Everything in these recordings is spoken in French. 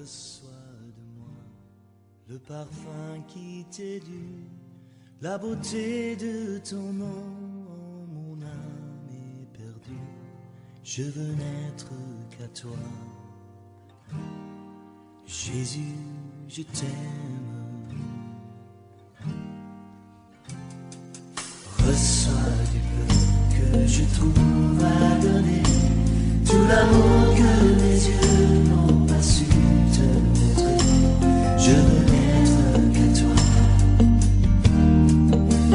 Reçois de moi le parfum qui t'est dû, la beauté de ton nom, oh, mon âme est perdue. Je veux n'être qu'à toi. Jésus, je t'aime. Reçois du peu que je trouve à donner, tout l'amour que mes yeux n'ont pas su te montrer. Je veux n'être qu'à toi.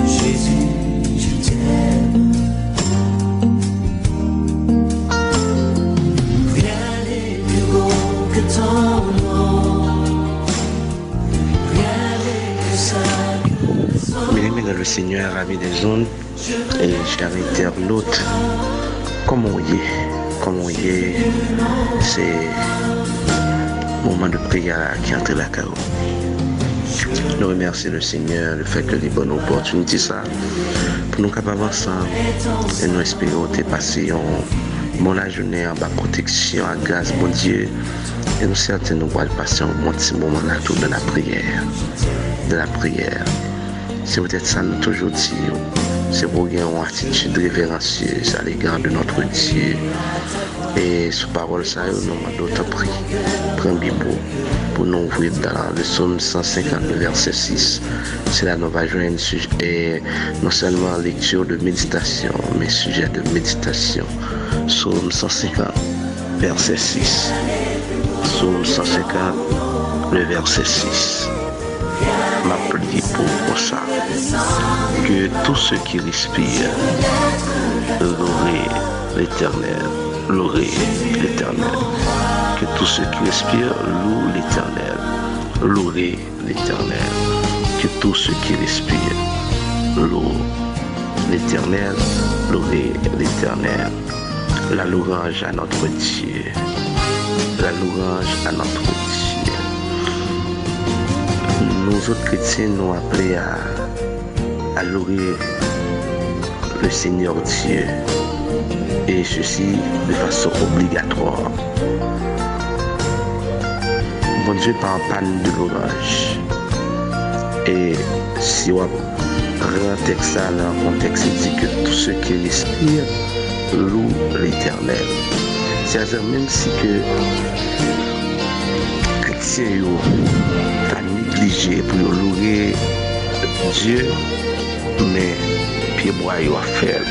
Jésus, je t'aime. Rien n'est plus beau que ton nom. Rien n'est plus saint que ton nom. Bien-aimés dans le Seigneur, amis des ondes et chers internautes, comment on y est, c'est moment de prière qui entre la carreau. Nous remercions le Seigneur, le fait que les bonnes opportunités ça, pour nous capables ensemble, et nous espérons te passer en bon la journée, en bas protection, en grâce, bon Dieu, et nous certains nous allons passer un petit moment là tout de la prière. C'est peut-être ça nous toujours dit, c'est pour gagner une attitude révérencieuse à l'égard de notre Dieu. Et sous parole ça, nous avons d'autres prix. Prends Bible pour nous ouvrir dans le psaume 150, verset 6. C'est là que nous allons joindre et non seulement lecture de méditation, mais sujet de méditation. Psaume 150, verset 6. Psaume 150, le verset 6. M'appeler pour ça. Que tous ceux qui respirent loueraient l'Éternel. Louer l'Éternel. Que tous ceux qui respirent louent l'Éternel. Louer l'Éternel. Que tous ceux qui respirent louent l'Éternel. Louer l'Éternel. La louange à notre Dieu. La louange à notre Dieu. Nous autres chrétiens nous appelés à louer le Seigneur Dieu. Et ceci de façon obligatoire. Bon Dieu pas en panne de louange. Et si on rend un texte là, un texte dit que tous ceux qui respirent louent l'Éternel. C'est-à-dire même si que chrétiens ont négligé pour louer Dieu, mais pied bois a fait.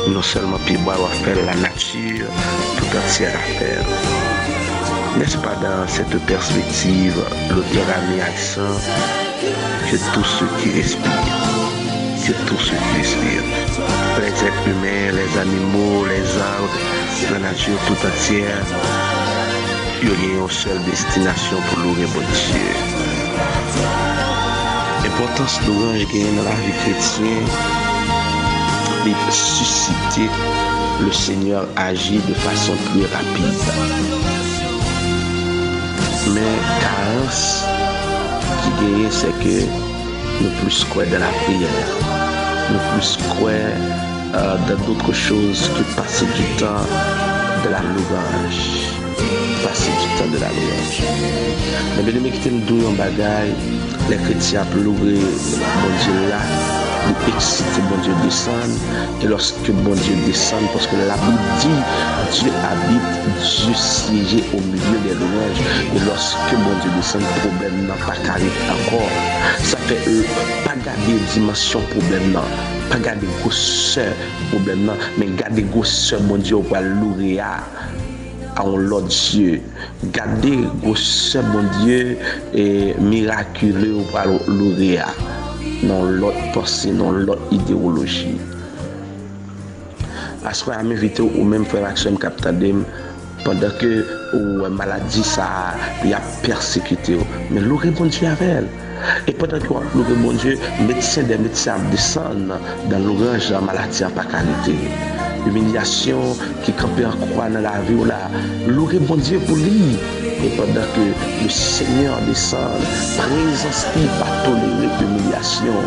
Non seulement Pibois va faire la nature tout entière à faire. N'est-ce pas dans cette perspective, l'auteur a mis accent que tous ceux qui respirent, les êtres humains, les animaux, les arbres, la nature tout entière, il y a une seule destination pour louer bon Dieu. L'importance de louange gagne dans la vie chrétienne, de susciter le Seigneur agit de façon plus rapide. Mais carence qui gagne, c'est que nous plus croire dans la prière, nous plus croire dans d'autres choses que passer du temps de la louange. Passer du temps de la louange. Mais bien aimé qui t'aime d'où un bagaille, les chrétiens peuvent louer bon Dieu là. Nous exciter bon Dieu descendre, et lorsque bon Dieu descend, parce que la Bible dit Dieu habite, Dieu siège au milieu des louanges, et lorsque bon Dieu descend, le problème n'a pas carré encore. Ça fait pas garder dimension problème, pas garder grosseur problème, mais garder grosseur bon Dieu pour louer à l'autre Dieu. Garder grosseur bon Dieu et miraculeux pour louer dans l'autre pensée, dans l'autre idéologie. À ce moment, je m'invite ou même faire action captadem pendant que la maladie ça il a persécuté, mais louer bon Dieu avec elle. Et pendant que louer bon Dieu, des médecins descendent dans l'orange de la maladie en pas qualité. L'humiliation qui campait en croix dans la vie, louer bon Dieu pour lui. Et pendant que le Seigneur descend, présence qui va tolérer l'humiliation,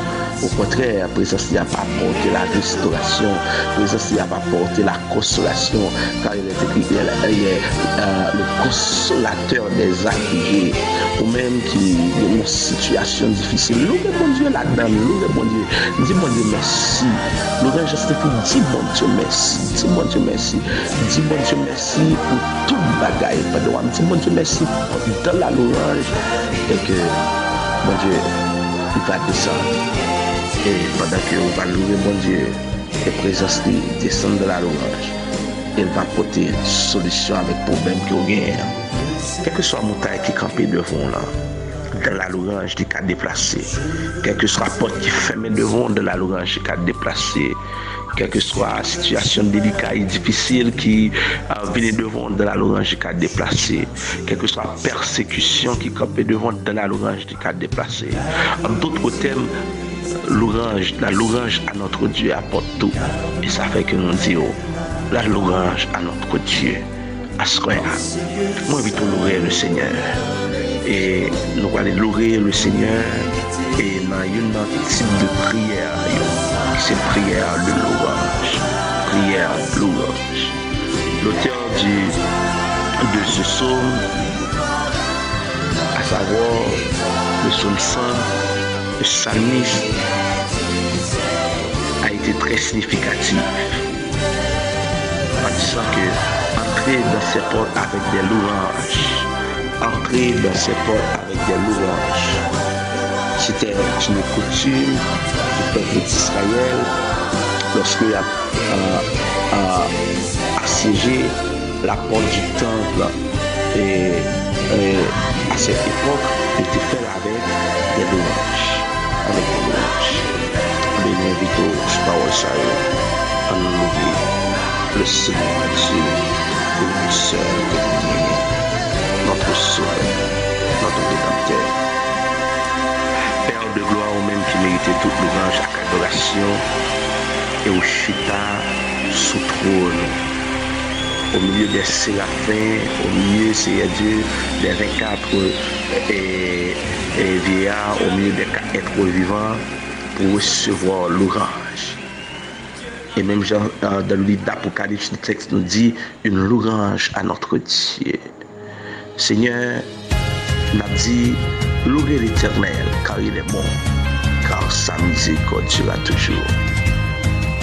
Au contraire, présence n'a pas apporté la restauration, présence n'a pas apporté la consolation, car il est écrit, il est le consolateur des affligés, ou même qui est une situation difficile. Louez bon Dieu là-dedans, louez bon Dieu, dis bon Dieu merci. Louange dis bon Dieu merci, dis bon Dieu merci, dis bon Dieu merci pour tout bagaille, dis bon Dieu merci dans la louange, et que bon Dieu, il va descendre. Et pendant que on va louer mon Dieu, et présence descendre de la louange, il va apporter une solution avec le problème que vous gagnez. Quelle que soit la montagne qui campait devant là, dans la louange du cas déplacé, quelle que soit la porte qui ferme devant de la louange du cas déplacé, quelle que soit la situation délicate et difficile qui vient devant de la louange du cas déplacé, quelle que soit la persécution qui campait devant de la louange du cas déplacé. En d'autres termes, la louange à notre Dieu apporte tout. Et ça fait que nous disons, la louange à notre Dieu. Assoya. Moi, je vais louer le Seigneur. Et nous allons louer le Seigneur. Et dans un type de prière, c'est prière de louange. Prière de louange. L'auteur de ce psaume, à savoir le psaume 100, le psalmiste, a été très significatif en disant que entrer dans ses portes avec des louanges, entrer dans ses portes avec des louanges, c'était une coutume du peuple d'Israël lorsqu'il a assiégé la porte du temple et à cette époque il était fait avec des louanges. Avec des louanges. Les invités aux paroles à nous louer le Seigneur Dieu, le seul dernier, notre Sauveur, notre Rédempteur. Père de gloire au même qui méritait toute louange, chaque adoration, et au chita sous trône, au milieu des séraphins, au milieu, Seigneur Dieu, des 24 et vieillards, au milieu des 4 êtres vivants, pour recevoir l'orange. Et même dans le livre d'Apocalypse, le texte nous dit une louange à notre Dieu. Seigneur, nous a dit, louez l'Éternel, car il est bon, car sa miséricorde sera toujours.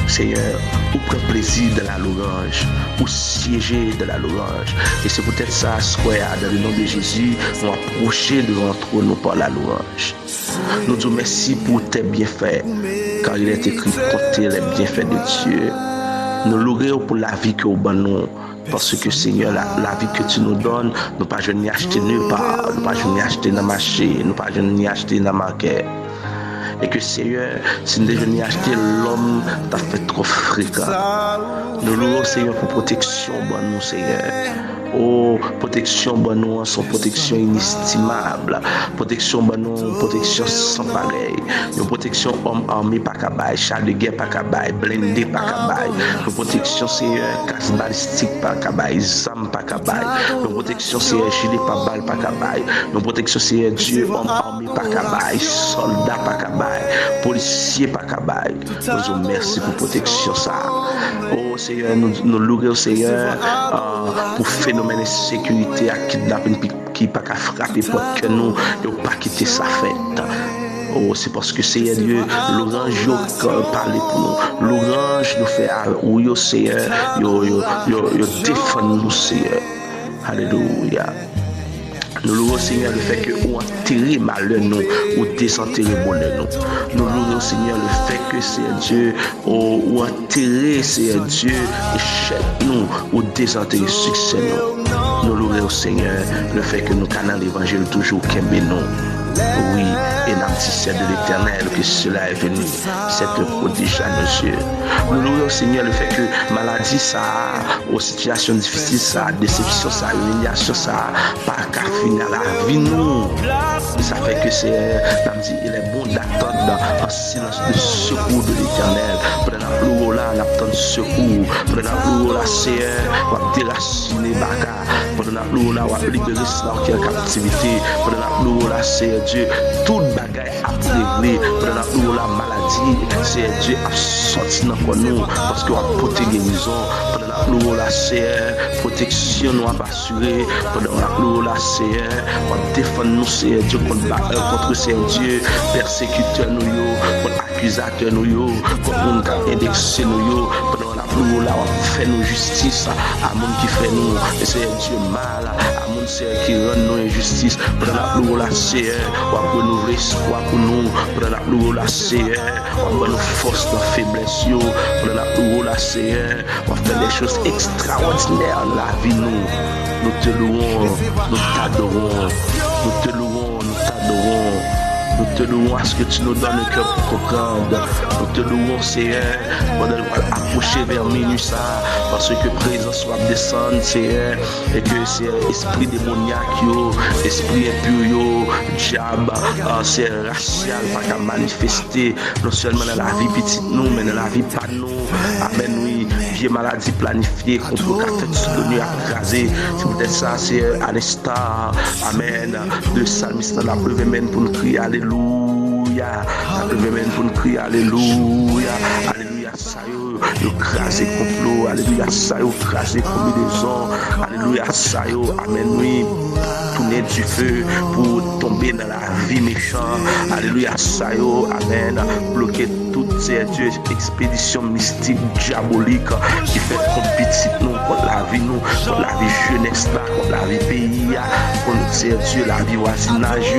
Seigneur, ou prendre plaisir de la louange, ou siéger de la louange. Et c'est peut-être ça, dans le nom de Jésus, nous approcher devant notre nous par la louange. Nous disons merci pour tes bienfaits, car il est écrit compter les bienfaits de Dieu. Nous louons pour la vie que nous donnons, parce que Seigneur, la vie que tu nous donnes, nous ne pas ni acheter nulle part, nous ne pas ni acheter dans le marché, nous ne pas ni acheter dans le market. Et que Seigneur, si nous devons acheter l'homme, t'as fait trop fréquent. Nous louons Seigneur pour protection, bon nous Seigneur. Oh, protection, bon nous, son protection inestimable. Protection, bon nous, protection sans pareil. Une protection homme armé pas cabaye, char de guerre pas cabaye, blindé pas cabaye. Une protection Seigneur, casse balistique pas cabaye, zam pas cabaye. Une protection Seigneur, gilet pas balle pas cabaye. Une protection Seigneur, Dieu, homme armé pas cabaye, soldat pas cabaye, policier pas cabaye. Nous vous merci pour protection ça. Oh Seigneur, nous louons Seigneur pour phénomène de sécurité à kidnapping qui pas qu'à frapper pour que nous ne pas quitter sa fête. Oh, c'est parce que Seigneur Dieu, l'orange parle pour nous. L'orange nous fait oui, Seigneur, yo défend nous, Seigneur. Alléluia. Nous louons Seigneur le fait que ou enterrer malheur nous ou désenterrer bonheur nous. Nous louons Seigneur le fait que c'est Dieu ou enterrer c'est Dieu échec nous ou désenterrer succès nous. Nous louons Seigneur le fait que nous canons l'évangile toujours qu'aimer nous. Oui, et l'anticède de l'Éternel que cela est venu, cette prodige à nos yeux. Nous louons Seigneur le fait que maladie ça, aux situations difficiles ça, déception ça, humiliation ça, pas qu'à finir la vie nous. Ça fait que c'est, il est bon d'attendre en silence le secours de l'Éternel. Pour la plus là, on attend le secours. Pour la plus là, Seigneur, on va déraciner Baka. Pour la plus là, on va libérer cela qui est en captivité. Pour la plus là, Seigneur Dieu, tout bagaille à régler. Pendant la maladie, c'est Dieu a sorti dans nous parce qu'on a porté guérison. Pendant la CR, protection nous a assuré. Pendant la CR, on défend nous, c'est Dieu contre c'est Dieu, persécuteur nous, contre accusateur nous, contre nous qui indexé nous. Pendant la là, on fait nos justice à monde qui fait nous, et c'est Dieu mal, à monde qui rend nous injustice. Pendant la CR, on va renouveler espoir pour nous. Pendant la CR, on va nous force dans la faiblesse. Pendant la CR, on va faire des choses extraordinaires dans la vie. Nous te louons, nous t'adorons, nous te louons, nous t'adorons. Nous te louons à ce que tu nous donnes le cœur pour comprendre. Nous te louons, Seigneur, pendant nous approcher vers minuit ça, parce que présence va descendre, Seigneur, et que c'est esprit démoniaque, esprit impur, diable, c'est racial, pas qu'à manifester, non seulement dans la vie petite nous, mais dans la vie pas nous. Amen, oui, vieille maladie planifiée, contre le café soutenu à craser. C'est peut-être ça, c'est à l'instar. Amen. Le psalmiste dans la pleuve même pour nous crier Alléluia. La pleuve même pour nous crier Alléluia. Alléluia, ça y est, craser complot. Alléluia, ça y est, craser combinaison. Alléluia, ça y est, amen, oui. Tourner du feu pour tomber dans la vie méchante. Alléluia, ça y est, amen. Bloquer toutes ces expéditions mystiques, diaboliques qui fait compétition contre la vie, contre la vie jeunesse, contre la vie pays, contre Dieu, la vie voisinage.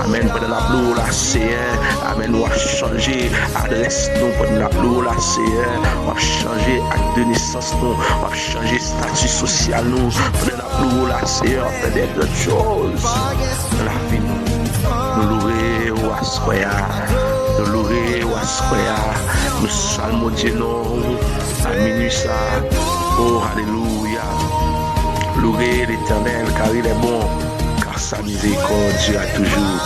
Amen. Pendant la gloire, la CR. Amen. On va changer adresse, pendant la gloire, la CR. On va changer acte de naissance, on va changer statut social, pendant la gloire, la CR. On fait des grandes choses dans la vie. Nous louer au Assoya. Nous louer au Assoya. Nous salmons Dieu à minuit ça. Oh, alléluia. Louer l'Éternel car il est bon, car sa miséricorde dure toujours.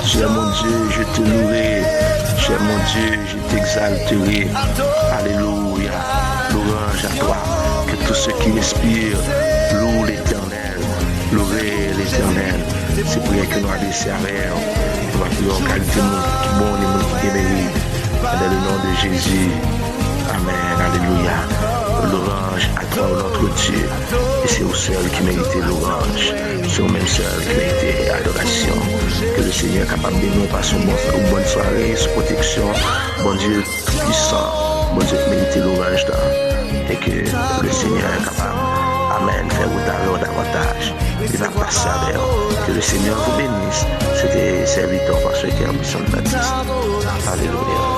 Dieu mon Dieu, je te louerai. Dieu mon Dieu, je t'exalterai. Alléluia. Louange à toi. Que tous ceux qui respirent louent l'Éternel. Louer l'Éternel. C'est pour que nous adressions à l'air. Nous va prier en qualité de monde qui bon et monde qui mérite. Dans le nom de Jésus. Amen. Alléluia. L'orange à toi, notre Dieu. Et c'est au seul qui méritait l'orange. C'est au même seul qui méritait l'adoration. Que le Seigneur est capable de nous par son bonne soirée, sa protection. Bon Dieu puissant. Bon Dieu qui mérite l'orange. Et que le Seigneur est capable. Amen. Faire vous davantage. Il va passer avec vous. Que le Seigneur vous bénisse. C'était serviteur par ce qui est en mission de Baptiste. Alléluia.